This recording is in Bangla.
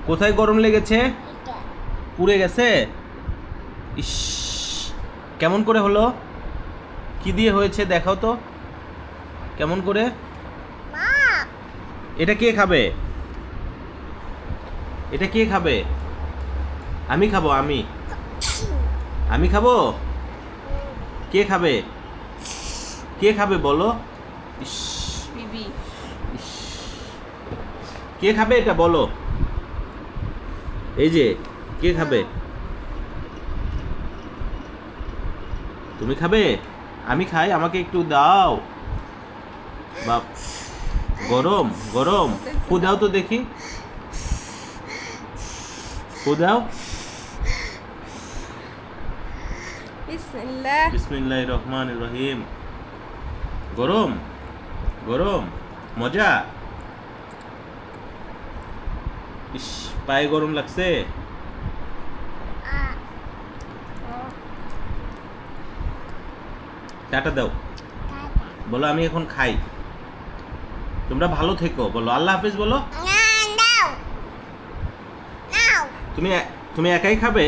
কোথায় গরম লেগেছে? পুড়ে গেছে? ইস, কেমন করে হলো? কি দিয়ে হয়েছে দেখাও তো, কেমন করে? এটা কে খাবে? এটা কে খাবে? আমি খাবো, আমি খাবো। কে খাবে? কে খাবে বলো? ইস, বিবি। ইস, কে খাবে এটা বলো? এই যে, কে খাবে? তুমি খাবে? আমি খাই, আমাকে একটু দাও। বাপ, গরম গরম। ফু দাও তো দেখি, ফু দাও। বিসমিল্লাহ। বিসমিল্লাহির রহমানির রহিম। গরম গরম, মজা। ইস, পায়ে গরম লাগছে। টাটা দাও, বলো আমি এখন খাই। তোমরা ভালো থেকো বলো, আল্লাহ হাফেজ বলো। তুমি তুমি একাই খাবে?